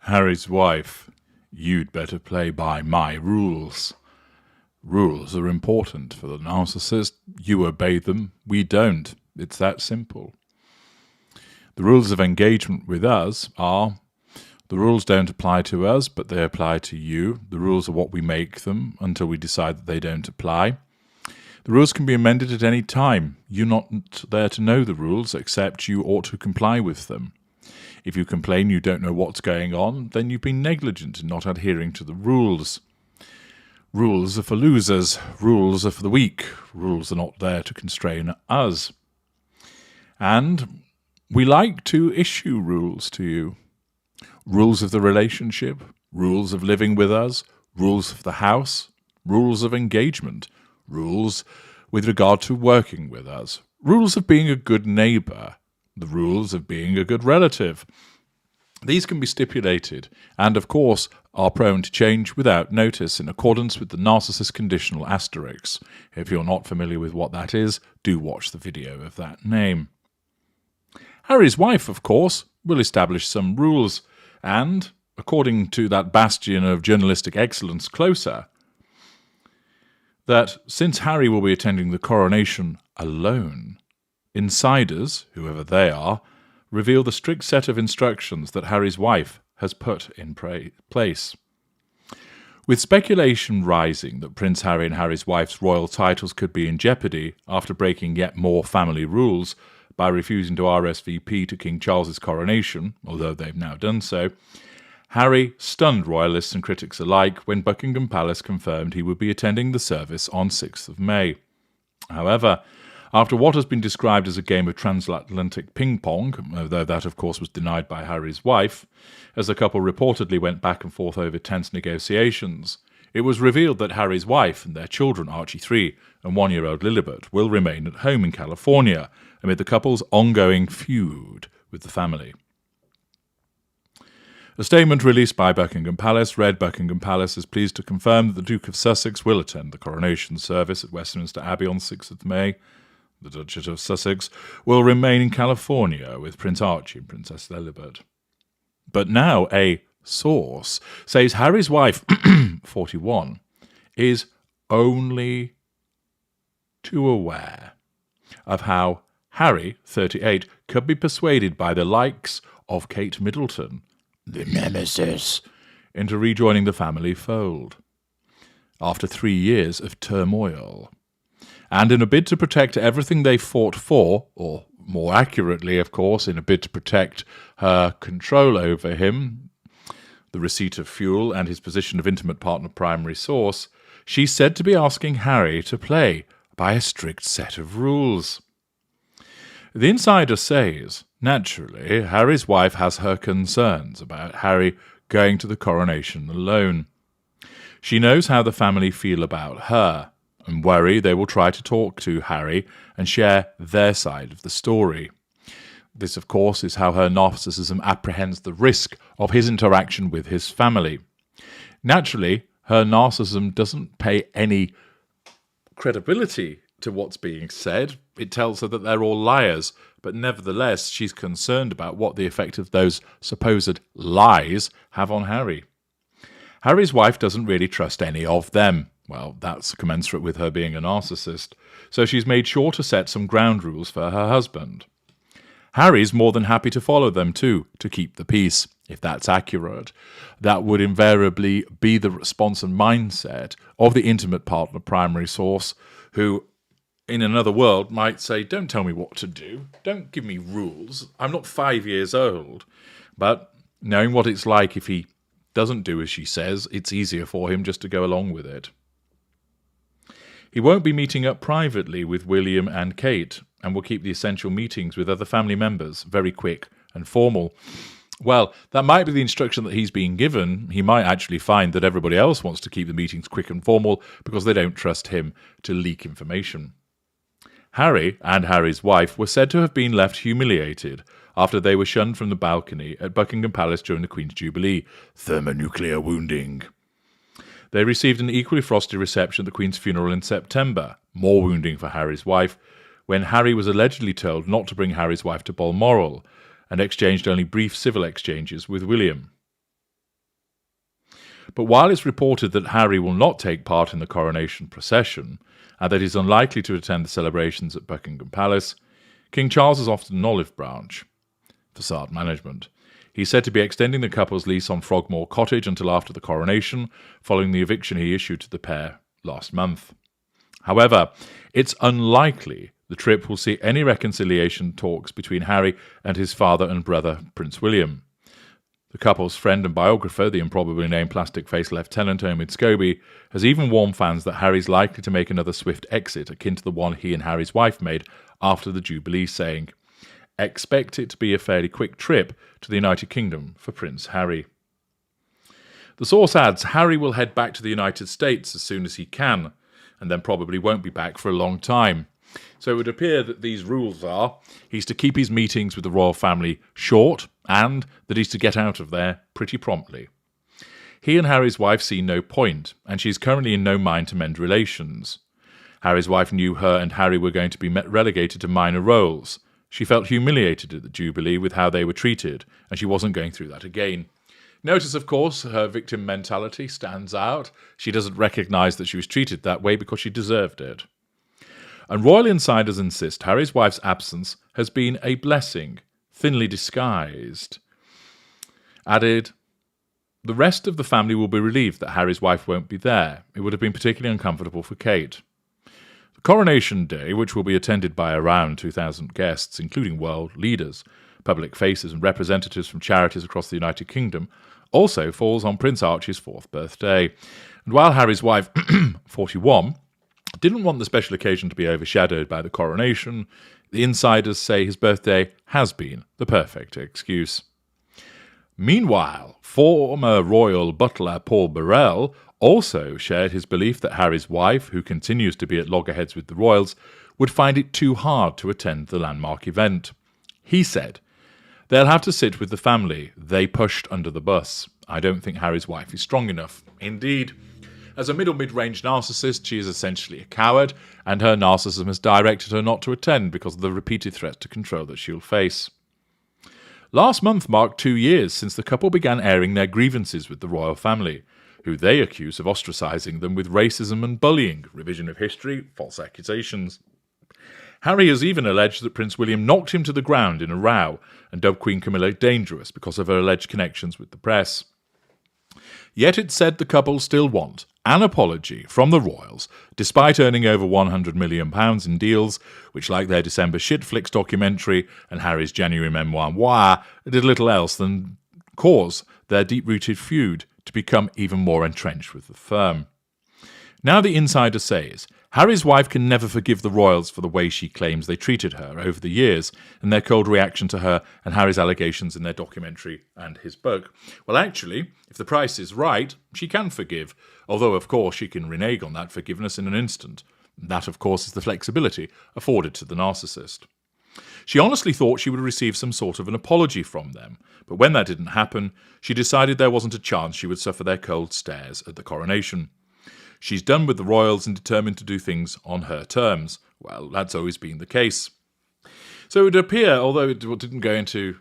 Harry's wife, you'd better play by my rules. Rules are important for the narcissist. You obey them, we don't. It's that simple. The rules of engagement with us are, the rules don't apply to us, but they apply to you. The rules are what we make them until we decide that they don't apply. The rules can be amended at any time. You're not there to know the rules, except you ought to comply with them. If you complain you don't know what's going on, then you've been negligent in not adhering to the rules. Rules are for losers. Rules are for the weak. Rules are not there to constrain us. And we like to issue rules to you. Rules of the relationship, rules of living with us, rules of the house, rules of engagement, rules with regard to working with us, rules of being a good neighbour, the rules of being a good relative. These can be stipulated and, of course, are prone to change without notice in accordance with the narcissist conditional asterisk. If you're not familiar with what that is, do watch the video of that name. Harry's wife, of course, will establish some rules and, according to that bastion of journalistic excellence Closer, that since Harry will be attending the coronation alone, insiders, whoever they are, reveal the strict set of instructions that Harry's wife has put in place. With speculation rising that Prince Harry and Harry's wife's royal titles could be in jeopardy after breaking yet more family rules by refusing to RSVP to King Charles's coronation, although they've now done so, Harry stunned royalists and critics alike when Buckingham Palace confirmed he would be attending the service on 6th of May. However, after what has been described as a game of transatlantic ping-pong, although that of course was denied by Harry's wife, as the couple reportedly went back and forth over tense negotiations, it was revealed that Harry's wife and their children, Archie 3 and 1-year-old Lilibet, will remain at home in California amid the couple's ongoing feud with the family. A statement released by Buckingham Palace read, Buckingham Palace is pleased to confirm that the Duke of Sussex will attend the coronation service at Westminster Abbey on 6th of May. The Duchess of Sussex will remain in California with Prince Archie and Princess Lilibet. But now a source says Harry's wife, 41, is only too aware of how Harry, 38, could be persuaded by the likes of Kate Middleton, the nemesis, into rejoining the family fold after 3 years of turmoil. And in a bid to protect everything they fought for, or more accurately, of course, in a bid to protect her control over him, the receipt of fuel and his position of intimate partner primary source, she's said to be asking Harry to play by a strict set of rules. The insider says, naturally, Harry's wife has her concerns about Harry going to the coronation alone. She knows how the family feel about her, and worry they will try to talk to Harry and share their side of the story. This, of course, is how her narcissism apprehends the risk of his interaction with his family. Naturally, her narcissism doesn't pay any credibility to what's being said. It tells her that they're all liars, but nevertheless she's concerned about what the effect of those supposed lies have on Harry. Harry's wife doesn't really trust any of them. Well, that's commensurate with her being a narcissist, so she's made sure to set some ground rules for her husband. Harry's more than happy to follow them too, to keep the peace, if that's accurate. That would invariably be the response and mindset of the intimate partner primary source, who, in another world, might say, don't tell me what to do, don't give me rules, I'm not 5 years old. But knowing what it's like if he doesn't do as she says, it's easier for him just to go along with it. He won't be meeting up privately with William and Kate, and will keep the essential meetings with other family members very quick and formal. Well, that might be the instruction that he's being given. He might actually find that everybody else wants to keep the meetings quick and formal because they don't trust him to leak information. Harry and Harry's wife were said to have been left humiliated after they were shunned from the balcony at Buckingham Palace during the Queen's Jubilee, thermonuclear wounding. They received an equally frosty reception at the Queen's funeral in September, more wounding for Harry's wife, when Harry was allegedly told not to bring Harry's wife to Balmoral, and exchanged only brief civil exchanges with William. But while it's reported that Harry will not take part in the coronation procession, and that he's unlikely to attend the celebrations at Buckingham Palace, King Charles is often an olive branch. Facade management. He's said to be extending the couple's lease on Frogmore Cottage until after the coronation, following the eviction he issued to the pair last month. However, it's unlikely the trip will see any reconciliation talks between Harry and his father and brother, Prince William. The couple's friend and biographer, the improbably named plastic-faced Lieutenant Omid Scobie, has even warned fans that Harry's likely to make another swift exit akin to the one he and Harry's wife made after the Jubilee, saying, "Expect it to be a fairly quick trip to the United Kingdom for Prince Harry." The source adds Harry will head back to the United States as soon as he can, and then probably won't be back for a long time. So it would appear that these rules are he's to keep his meetings with the royal family short and that he's to get out of there pretty promptly. He and Harry's wife see no point, and she's currently in no mind to mend relations. Harry's wife knew her and Harry were going to be relegated to minor roles. She felt humiliated at the Jubilee with how they were treated, and she wasn't going through that again. Notice, of course, her victim mentality stands out. She doesn't recognise that she was treated that way because she deserved it. And royal insiders insist Harry's wife's absence has been a blessing, thinly disguised. Added, the rest of the family will be relieved that Harry's wife won't be there. It would have been particularly uncomfortable for Kate. The coronation day, which will be attended by around 2,000 guests, including world leaders, public faces and representatives from charities across the United Kingdom, also falls on Prince Archie's 4th birthday. And while Harry's wife, 41, didn't want the special occasion to be overshadowed by the coronation, the insiders say his birthday has been the perfect excuse. Meanwhile, former royal butler Paul Burrell also shared his belief that Harry's wife, who continues to be at loggerheads with the royals, would find it too hard to attend the landmark event. He said, "They'll have to sit with the family. They pushed under the bus. I don't think Harry's wife is strong enough." Indeed. As a mid-range narcissist, she is essentially a coward, and her narcissism has directed her not to attend because of the repeated threats to control that she'll face. Last month marked 2 years since the couple began airing their grievances with the royal family, who they accuse of ostracising them with racism and bullying, revision of history, false accusations. Harry has even alleged that Prince William knocked him to the ground in a row and dubbed Queen Camilla dangerous because of her alleged connections with the press. Yet it's said the couple still want an apology from the royals, despite earning over £100 million in deals, which, like their December Shitflix documentary and Harry's January memoir, did little else than cause their deep-rooted feud to become even more entrenched with the firm. Now the insider says Harry's wife can never forgive the royals for the way she claims they treated her over the years and their cold reaction to her and Harry's allegations in their documentary and his book. Well, actually, if the price is right, she can forgive, although, of course, she can renege on that forgiveness in an instant. That, of course, is the flexibility afforded to the narcissist. She honestly thought she would receive some sort of an apology from them, but when that didn't happen, she decided there wasn't a chance she would suffer their cold stares at the coronation. She's done with the royals and determined to do things on her terms. Well, that's always been the case. So it would appear, although it didn't go into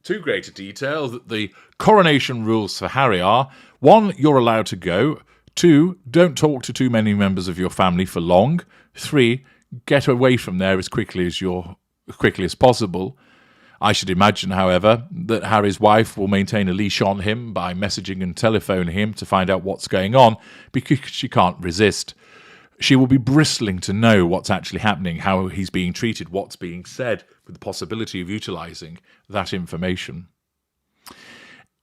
too great a detail, that the coronation rules for Harry are: 1, you're allowed to go; 2, don't talk to too many members of your family for long; 3, get away from there as quickly as possible. I should imagine, however, that Harry's wife will maintain a leash on him by messaging and telephoning him to find out what's going on, because she can't resist. She will be bristling to know what's actually happening, how he's being treated, what's being said, with the possibility of utilising that information.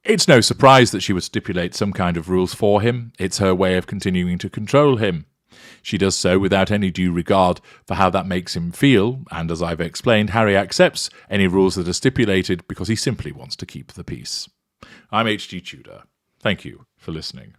It's no surprise that she would stipulate some kind of rules for him. It's her way of continuing to control him. She does so without any due regard for how that makes him feel, and as I've explained, Harry accepts any rules that are stipulated because he simply wants to keep the peace. I'm H.G. Tudor. Thank you for listening.